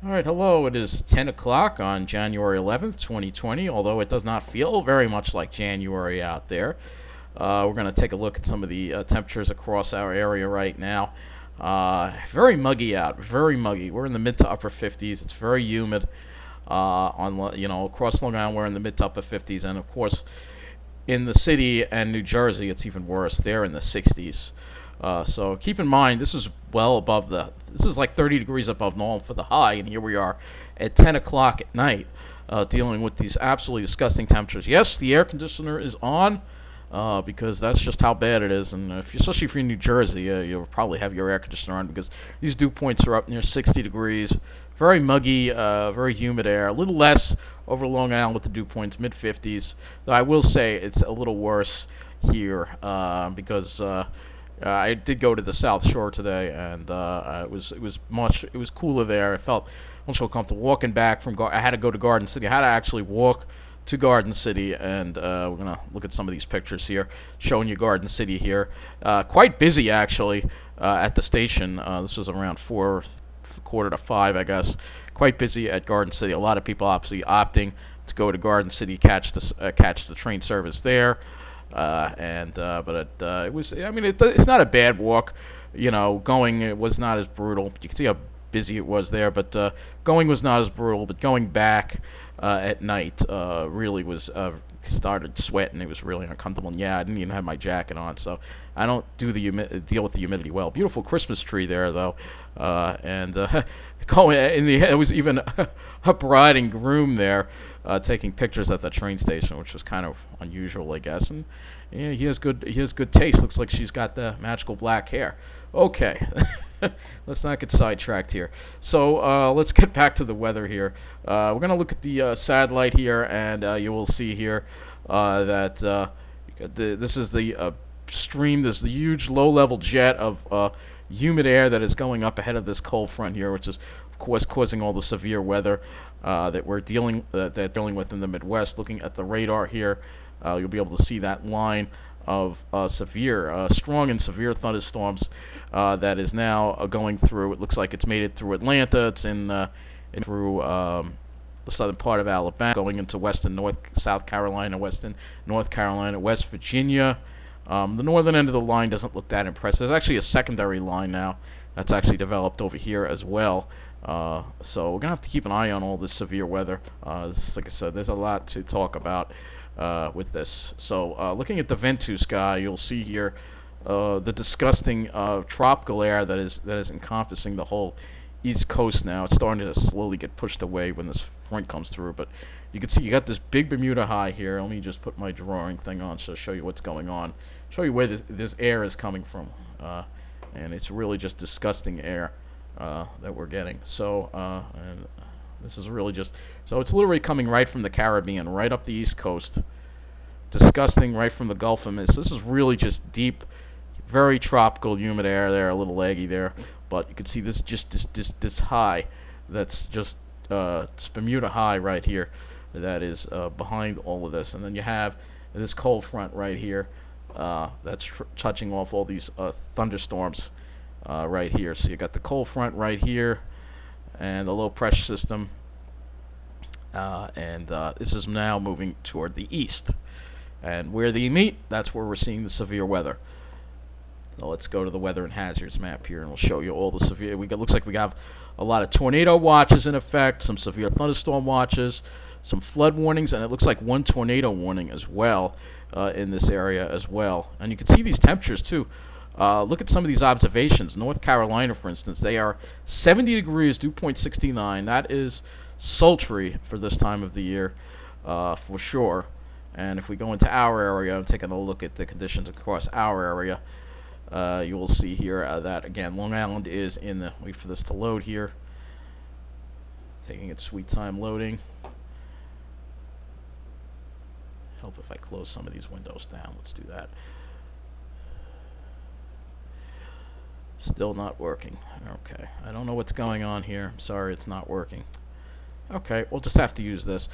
All right, hello. It is 10 o'clock on January 11th, 2020, although it does not feel very much like January out there. We're going to take a look at some of the temperatures across our area right now. Very muggy out, very muggy. We're in the mid to upper 50s. It's very humid. Across Long Island, we're in the mid to upper 50s, and of course, in the city and New Jersey, it's even worse. They're in the 60s. So keep in mind, this is well above this is like 30 degrees above normal for the high, and here we are at 10 o'clock at night dealing with these absolutely disgusting temperatures. Yes, the air conditioner is on because that's just how bad it is, and especially if you're in New Jersey, you'll probably have your air conditioner on because these dew points are up near 60 degrees. Very muggy, very humid air. A little less over Long Island with the dew points, mid-50s. Though I will say it's a little worse here because I did go to the South Shore today, and it was cooler there. I felt much more comfortable walking back from. I had to go to Garden City. I had to actually walk to Garden City, and we're gonna look at some of these pictures here, showing you Garden City here. Quite busy actually at the station. This was around 4, quarter to 5, I guess. Quite busy at Garden City. A lot of people obviously opting to go to Garden City, catch the train service there. It was. I mean, it's not a bad walk. Going it was not as brutal. You can see how busy it was there, but going was not as brutal. But going back at night really was. Started sweating. It was really uncomfortable. And yeah, I didn't even have my jacket on, so I don't deal with the humidity well. Beautiful Christmas tree there, though, it was even a bride and groom there taking pictures at the train station, which was kind of unusual, I guess. And yeah, he has good taste. Looks like she's got the magical black hair. Okay. Let's not get sidetracked here. So let's get back to the weather here. We're going to look at the satellite here, and you will see here that this is the stream. There's the huge low-level jet of humid air that is going up ahead of this cold front here, which is, of course, causing all the severe weather that they're dealing with in the Midwest. Looking at the radar here, you'll be able to see that line of strong and severe thunderstorms that is now going through. It looks like it's made it through Atlanta. It's through the southern part of Alabama, going into South Carolina, western North Carolina, West Virginia. The northern end of the line doesn't look that impressive. There's actually a secondary line now that's actually developed over here as well. So we're going to have to keep an eye on all this severe weather. Like I said, there's a lot to talk about with this. So looking at the Ventus sky, you'll see here the disgusting tropical air that is encompassing the whole East Coast now. It's starting to slowly get pushed away when this front comes through, but you can see you got this big Bermuda high here. Let me just put my drawing thing on to show you what's going on, show you where this air is coming from, and it's really just disgusting air that we're getting. So and this is really so it's literally coming right from the Caribbean, right up the East Coast. Disgusting, right from the Gulf of Mexico. This is really just deep, very tropical, humid air there, a little leggy there. But you can see this high that's just it's Bermuda high right here that is behind all of this. And then you have this cold front right here that's touching off all these thunderstorms right here. So you got the cold front right here and the low pressure system. This is now moving toward the east. And where they meet, that's where we're seeing the severe weather. So let's go to the weather and hazards map here, and we'll show you all the severe. Looks like we have a lot of tornado watches in effect, some severe thunderstorm watches, some flood warnings, and it looks like one tornado warning as well in this area as well. And you can see these temperatures too. Look at some of these observations. North Carolina, for instance, they are 70 degrees, dew point 69. That is sultry for this time of the year, for sure. And if we go into our area, I'm taking a look at the conditions across our area. You will see here that, again, Long Island is in the, wait for this to load here, taking its sweet time loading. Help if I close some of these windows down. Let's do that. Still not working. Okay, I don't know what's going on here. I'm sorry, it's not working. Okay, we'll just have to use this.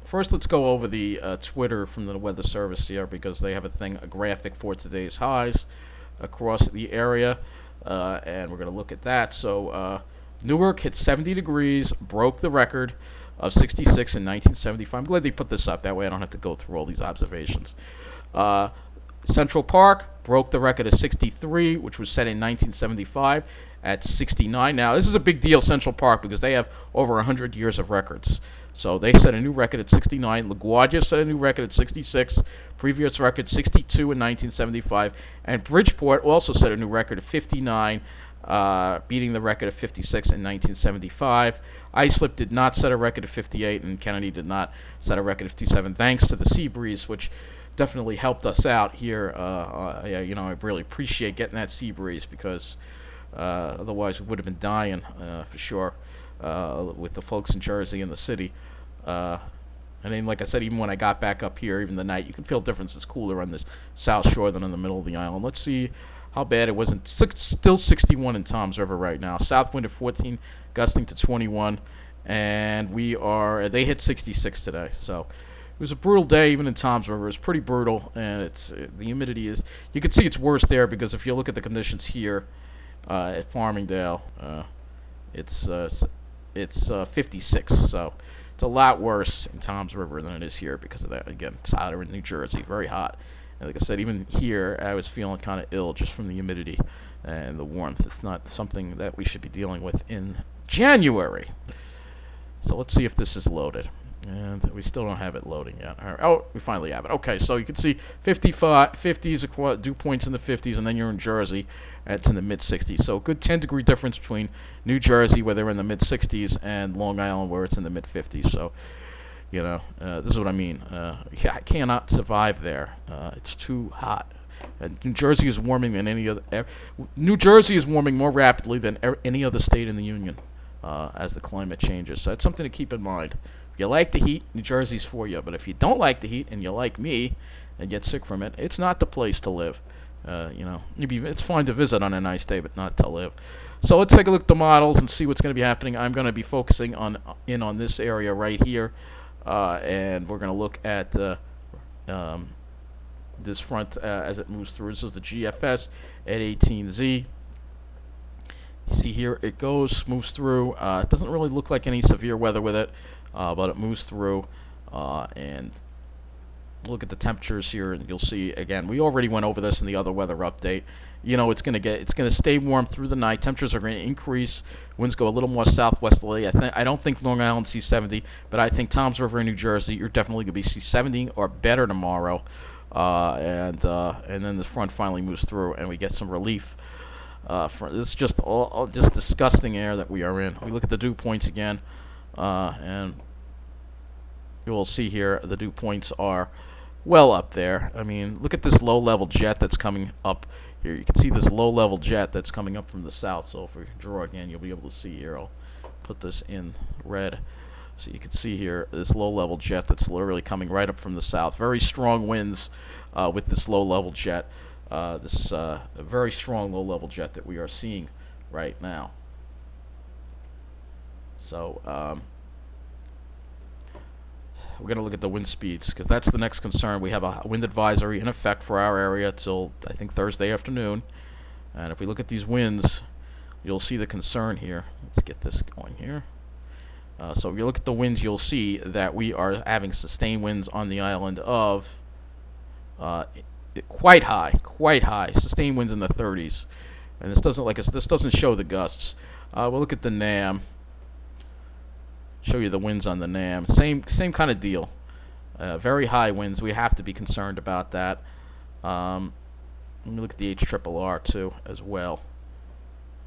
First, let's go over the Twitter from the Weather Service here, because they have a graphic for today's highs across the area, and we're going to look at that. So Newark hit 70 degrees, broke the record of 66 in 1975. I'm glad they put this up. That way I don't have to go through all these observations. Central Park broke the record of 63, which was set in 1975 at 69. Now, this is a big deal, Central Park, because they have over 100 years of records. So they set a new record at 69. LaGuardia set a new record at 66. Previous record 62 in 1975. And Bridgeport also set a new record of 59, beating the record of 56 in 1975. Islip did not set a record of 58, and Kennedy did not set a record of 57, thanks to the sea breeze, which definitely helped us out here. I really appreciate getting that sea breeze, because otherwise we would have been dying for sure with the folks in Jersey and the city. And then, like I said, even when I got back up here, even the night, you can feel difference. It's cooler on the South Shore than in the middle of the island. Let's see how bad it was. Still 61 in Toms River right now. South wind at 14, gusting to 21, and they hit 66 today. So it was a brutal day, even in Toms River. It was pretty brutal, and the humidity is. You can see it's worse there, because if you look at the conditions here at Farmingdale, it's 56. So it's a lot worse in Toms River than it is here because of that. Again, it's hotter in New Jersey, very hot. And like I said, even here, I was feeling kind of ill just from the humidity and the warmth. It's not something that we should be dealing with in January. So let's see if this is loaded. And we still don't have it loading yet. Oh, we finally have it. Okay, so you can see 50s, dew points in the 50s, and then you're in Jersey, and it's in the mid-60s. So a good 10-degree difference between New Jersey, where they're in the mid-60s, and Long Island, where it's in the mid-50s. So, this is what I mean. I cannot survive there. It's too hot. New Jersey is warming than any other. New Jersey is warming more rapidly than any other state in the union as the climate changes. So that's something to keep in mind. If you like the heat, New Jersey's for you. But if you don't like the heat and you like me and get sick from it, it's not the place to live. It's fine to visit on a nice day, but not to live. So let's take a look at the models and see what's going to be happening. I'm going to be focusing on this area right here, and we're going to look at this front as it moves through. This is the GFS at 18Z. You see here it moves through. It doesn't really look like any severe weather with it, but it moves through. And look at the temperatures here, and you'll see again. We already went over this in the other weather update. It's going to stay warm through the night. Temperatures are going to increase. Winds go a little more southwesterly. I don't think Long Island sees 70, but I think Toms River in New Jersey, you're definitely going to be see 70 or better tomorrow. And then the front finally moves through, and we get some relief. This is just all just disgusting air that we are in. We look at the dew points again, and you will see here the dew points are well up there. I mean, look at this low-level jet that's coming up here. You can see this low-level jet that's coming up from the south. So if we draw again, you'll be able to see here. I'll put this in red. So you can see here this low-level jet that's literally coming right up from the south. Very strong winds with this low-level jet. This a very strong low-level jet that we are seeing right now. So we're going to look at the wind speeds, because that's the next concern. We have a wind advisory in effect for our area till, I think, Thursday afternoon. And if we look at these winds, you'll see the concern here. Let's get this going here. So if you look at the winds, you'll see that we are having sustained winds on the island of quite high, sustained winds in the 30s. And this doesn't show the gusts. We'll look at the NAM. Show you the winds on the NAM. Same kind of deal. Very high winds. We have to be concerned about that. Let me look at the HRRR too as well.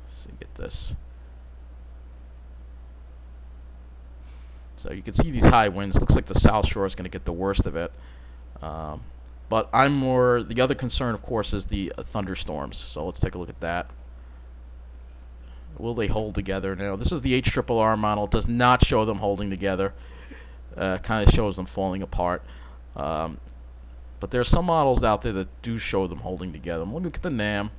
Let's see, get this. So you can see these high winds. Looks like the South Shore is going to get the worst of it. But the other concern, of course, is the thunderstorms. So let's take a look at that. Will they hold together? Now, this is the HRRR model. It does not show them holding together. Kind of shows them falling apart. But there are some models out there that do show them holding together. Look at the NAM.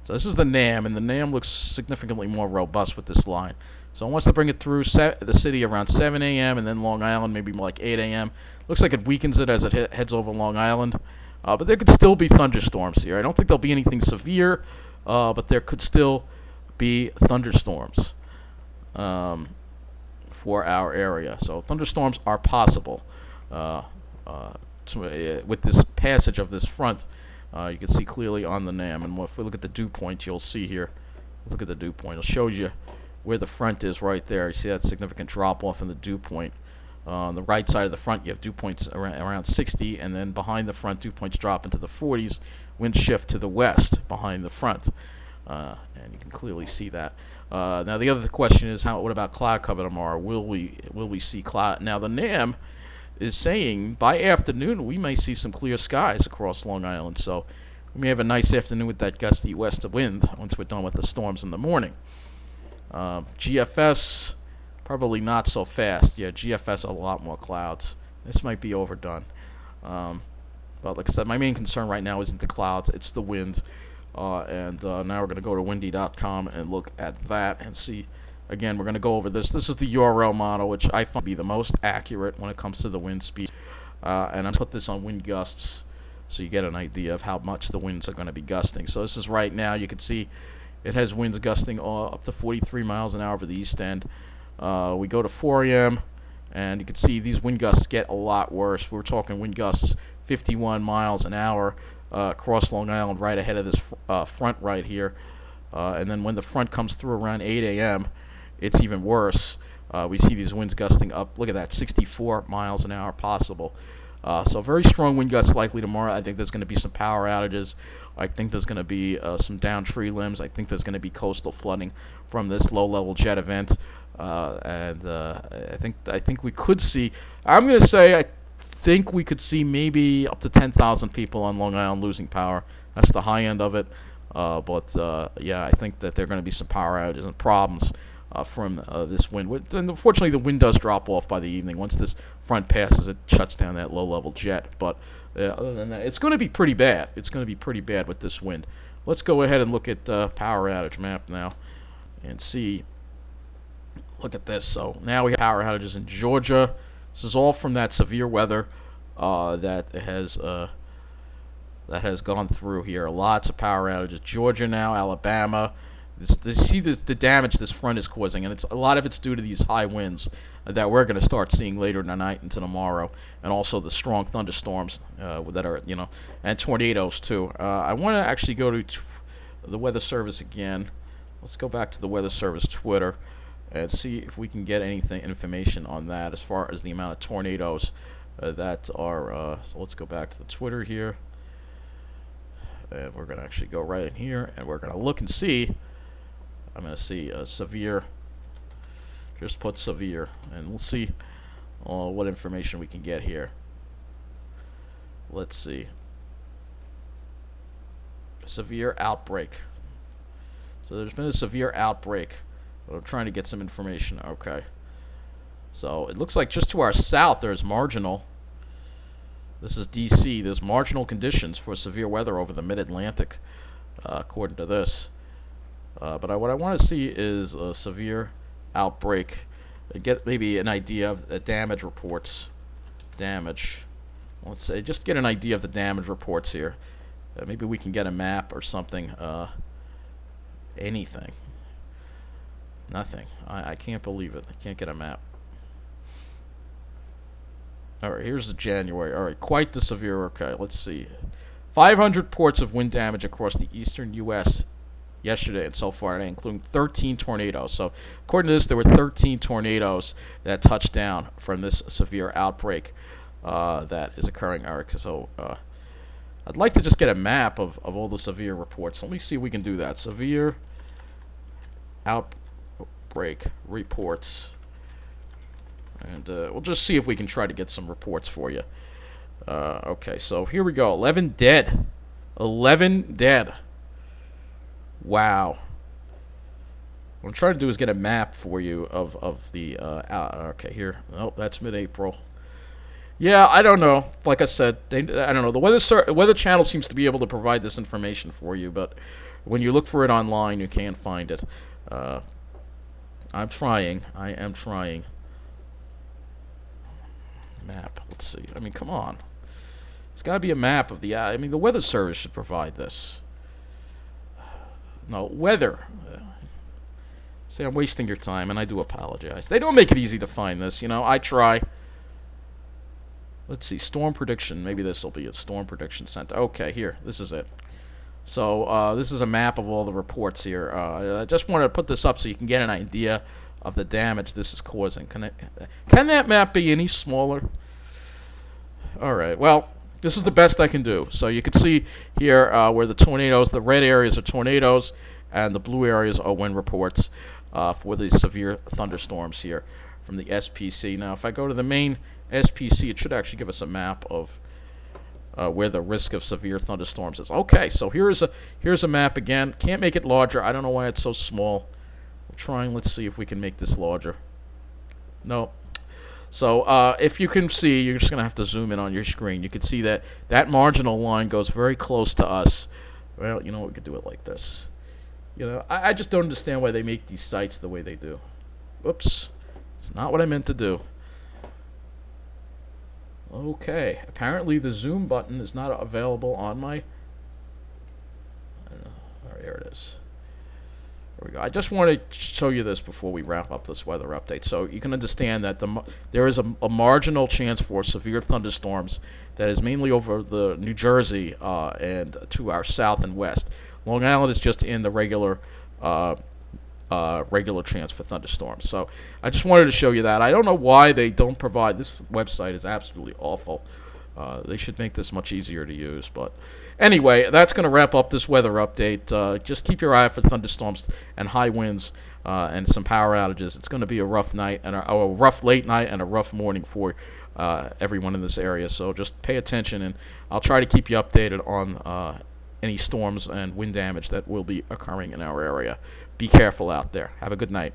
So this is the NAM, and the NAM looks significantly more robust with this line. So it wants to bring it through the city around 7 a.m. and then Long Island maybe more like 8 a.m. Looks like it weakens it as it heads over Long Island. But there could still be thunderstorms here. I don't think there'll be anything severe, but there could still be thunderstorms for our area. So thunderstorms are possible with this passage of this front. You can see clearly on the NAM. And if we look at the dew point, you'll see here. Look at the dew point. It shows you where the front is right there. You see that significant drop off in the dew point. On the right side of the front, you have dew points around 60, and then behind the front, dew points drop into the 40s. Wind shift to the west behind the front, and you can clearly see that. Now the other question is, what about cloud cover tomorrow? Will we see cloud? Now the NAM is saying by afternoon we may see some clear skies across Long Island, so we may have a nice afternoon with that gusty west wind once we're done with the storms in the morning. GFS. Probably not so fast. Yeah, GFS a lot more clouds. This might be overdone. But like I said, my main concern right now isn't the clouds, it's the wind. And now we're going to go to windy.com and look at that and see. Again, we're going to go over this. This is the URL model, which I find to be the most accurate when it comes to the wind speed. And I'm going to put this on wind gusts so you get an idea of how much the winds are going to be gusting. So this is right now. You can see it has winds gusting up to 43 miles an hour for the east end. We go to 4 a.m. and you can see these wind gusts get a lot worse. We're talking wind gusts 51 miles an hour across Long Island right ahead of this front right here. And then when the front comes through around 8 a.m., it's even worse. We see these winds gusting up. Look at that, 64 miles an hour possible. So very strong wind gusts likely tomorrow. I think there's going to be some power outages. I think there's going to be some down tree limbs. I think there's going to be coastal flooding from this low-level jet event. I think we could see. I'm going to say I think we could see maybe up to 10,000 people on Long Island losing power. That's the high end of it. Yeah, I think that there are going to be some power outages and problems from this wind. And unfortunately, the wind does drop off by the evening. Once this front passes, it shuts down that low-level jet. But other than that, it's going to be pretty bad. It's going to be pretty bad with this wind. Let's go ahead and look at the power outage map now and see. Look at this. So now we have power outages in Georgia. This is all from that severe weather that has gone through here. Lots of power outages. Georgia now, Alabama. See the damage this front is causing, and a lot of it's due to these high winds that we're going to start seeing later tonight into tomorrow, and also the strong thunderstorms that are, and tornadoes too. I want to actually go to the Weather Service again. Let's go back to the Weather Service Twitter and see if we can get information on that as far as the amount of tornadoes that are. So let's go back to the Twitter here, and we're going to actually go right in here, and we're going to look and see. I'm going to see severe. Just put severe, and we'll see what information we can get here. Let's see. Severe outbreak. So there's been a severe outbreak. But I'm trying to get some information. Okay. So it looks like just to our south there's marginal. This is D.C. There's marginal conditions for severe weather over the mid-Atlantic, according to this. But what I want to see is a severe outbreak. Get maybe an idea of the damage reports. Damage. Let's say just get an idea of the damage reports here. Maybe we can get a map or something. Anything. Nothing. I can't believe it. I can't get a map. Alright, here's the January. Alright, quite the severe. Okay, let's see. 500 reports of wind damage across the eastern U.S. yesterday and so far today, including 13 tornadoes. So, according to this, there were 13 tornadoes that touched down from this severe outbreak that is occurring. Alright, so I'd like to just get a map of all the severe reports. Let me see if we can do that. Severe outbreak reports. And we'll just see if we can try to get some reports for you. Okay, so here we go. 11 dead. 11 dead. Wow. What I'm trying to do is get a map for you of the... okay, here. Oh, that's mid-April. Yeah, I don't know. Like I said, I don't know. The Weather Channel seems to be able to provide this information for you, but when you look for it online, you can't find it. I'm trying. I am trying. Map. Let's see. I mean, come on. It's got to be a map of the... I mean, the Weather Service should provide this. No, weather. See, I'm wasting your time, and I do apologize. They don't make it easy to find this, you know. I try. Let's see, storm prediction. Maybe this will be a storm prediction center. Okay, here, this is it. So this is a map of all the reports here. I just wanted to put this up so you can get an idea of the damage this is causing. Can that map be any smaller? All right, well, this is the best I can do. So you can see here where the tornadoes, the red areas are tornadoes, and the blue areas are wind reports for the severe thunderstorms here from the SPC. Now, if I go to the main SPC, it should actually give us a map of where the risk of severe thunderstorms is. Okay, so here's a map again. Can't make it larger. I don't know why it's so small. We're trying. Let's see if we can make this larger. No. So if you can see, you're just going to have to zoom in on your screen. You can see that that marginal line goes very close to us. Well, you know what? We could do it like this. You know, I just don't understand why they make these sites the way they do. Whoops. It's not what I meant to do. Okay, apparently the zoom button is not available on my... I don't know. All right, here it is. There we go. I just want to show you this before we wrap up this weather update, so you can understand that there is a marginal chance for severe thunderstorms that is mainly over the New Jersey and to our south and west. Long Island is just in the regular chance for thunderstorms. So I just wanted to show you that. I don't know why they don't provide. This website is absolutely awful. They should make this much easier to use. But anyway, that's going to wrap up this weather update. Just keep your eye out for thunderstorms and high winds and some power outages. It's going to be a rough night and a rough late night and a rough morning for everyone in this area. So just pay attention, and I'll try to keep you updated on any storms and wind damage that will be occurring in our area. Be careful out there. Have a good night.